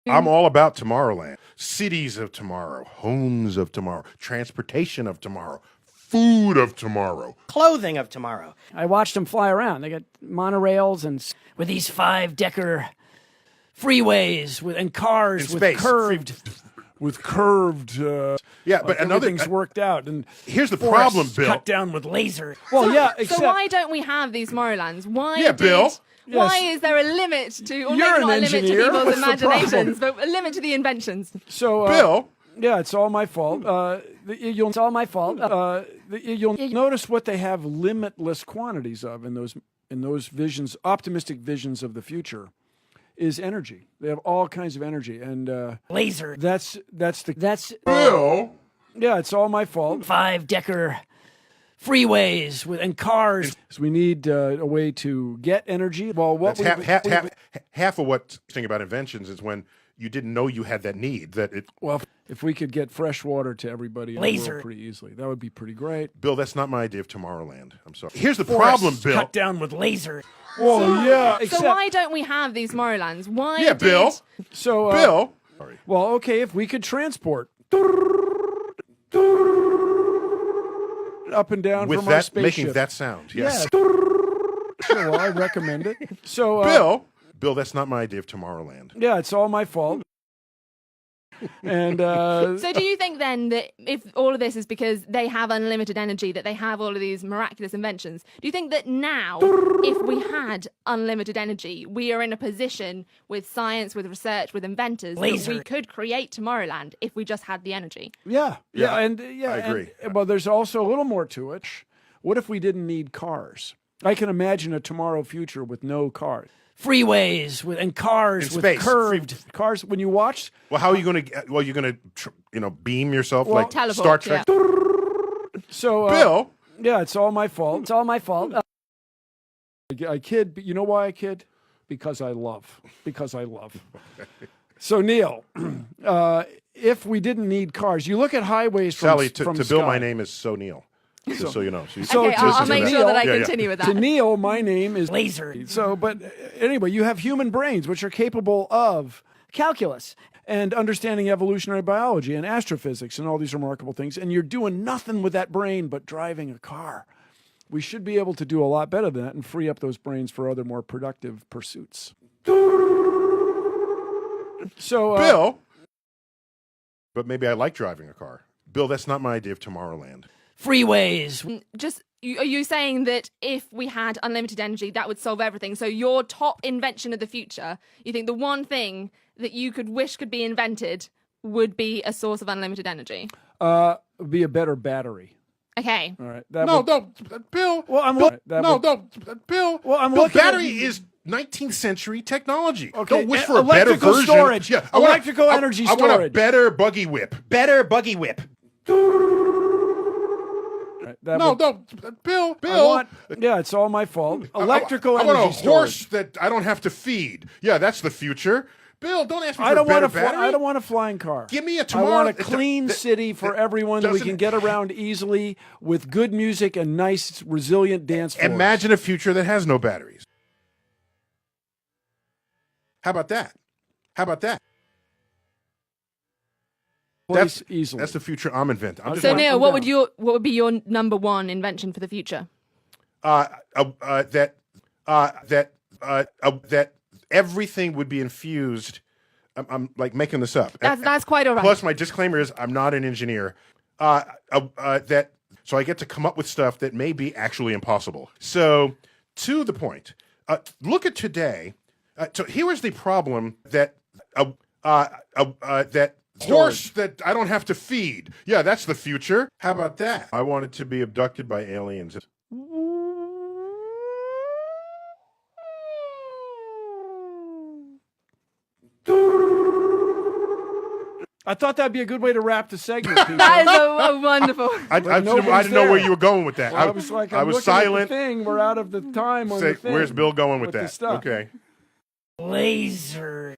I'm all about Tomorrowland. Cities of tomorrow, homes of tomorrow, transportation of tomorrow, food of tomorrow, clothing of tomorrow. I watched them fly around. They got monorails and with these 5-decker freeways and cars in with space. curved. Yeah, but everything's worked out. And here's the problem, Bill. Cut down with laser. Well, yeah. Except, So why don't we have these Tomorrowlands? Bill. Why is there a limit to, or maybe You're not a an limit to engineer. people's What's the imaginations, but a limit to the inventions? So, Bill. Yeah, it's all my fault. It's all my fault. You'll notice what they have limitless quantities of in those visions, optimistic visions of the future, is energy. They have all kinds of energy and laser. That's Bill. Yeah, it's all my fault. 5-decker freeways and cars. So we need a way to get energy. Well, what half of what's interesting about inventions is when you didn't know you had that need. Well, if we could get fresh water to everybody in the world pretty easily, that would be pretty great. Bill, that's not my idea of Tomorrowland. I'm sorry. Here's the problem, Bill. Cut down with laser. Well, yeah. So why don't we have these Tomorrowlands? Why? Yeah, Bill. So, Bill. Sorry. Well, okay, if we could transport up and down With from our that, spaceship. making that sound, yes. Yeah. Sure, well, I recommend it. So, Bill, that's not my idea of Tomorrowland. Yeah, it's all my fault. And so do you think then that if all of this is because they have unlimited energy, that they have all of these miraculous inventions, do you think that now, if we had unlimited energy, we are in a position with science, with research, with inventors, that we could create Tomorrowland if we just had the energy? Yeah, I agree. Well, there's also a little more to it. What if we didn't need cars? I can imagine a tomorrow future with no cars. Freeways and cars in with space. curved cars. When you watch, well, how are you going to? Well, you're going to, beam yourself like teleport, Star Trek. Yeah. So, Bill. Yeah, it's all my fault. It's all my fault. I kid, but you know why I kid? Because I love. So, Neil, if we didn't need cars, you look at highways from Sally, from to sky. Bill, my name is So Neil. Just so you know. Okay, I'll make sure that I continue with that. To Neil, my name is Laser. So, but anyway, you have human brains which are capable of calculus and understanding evolutionary biology and astrophysics and all these remarkable things, and you're doing nothing with that brain but driving a car. We should be able to do a lot better than that and free up those brains for other more productive pursuits. So, Bill. But maybe I like driving a car. Bill, that's not my idea of Tomorrowland. Freeways. Are you saying that if we had unlimited energy, that would solve everything? So your top invention of the future, you think the one thing that you could wish could be invented would be a source of unlimited energy? Be a better battery. Okay. All right. Don't, Bill. Well, I'm Bill. Well, I'm Bill, looking battery is 19th century technology. Okay, Don't wish for a better electrical version. storage. Yeah, Electrical energy I want a storage. better buggy whip. Better buggy whip. Bill. Yeah, it's all my fault. Electrical I energy want a storage. horse that I don't have to feed. Yeah, that's the future. Bill, don't ask me for I don't a better want battery. I don't want a flying car. Give me a I tomorrow. want a clean city for everyone that we can get around easily with good music and nice, resilient dance floors. Imagine a future that has no batteries. How about that? Place easily. That's the future I'm inventing. So Neil, what would be your number one invention for the future? That everything would be infused. I'm like making this up. That's quite all right. Plus, my disclaimer is I'm not an engineer. So I get to come up with stuff that may be actually impossible. So, to the point, look at today. So here is the problem that horse that I don't have to feed. Yeah, that's the future. How about that? I wanted to be abducted by aliens. I thought that'd be a good way to wrap the segment, people. That is a wonderful. I didn't know where you were going with that. Well, I was like, I was looking at the silent. thing. We're out of the time on the thing. Where's Bill going with the that? stuff. Okay. Laser.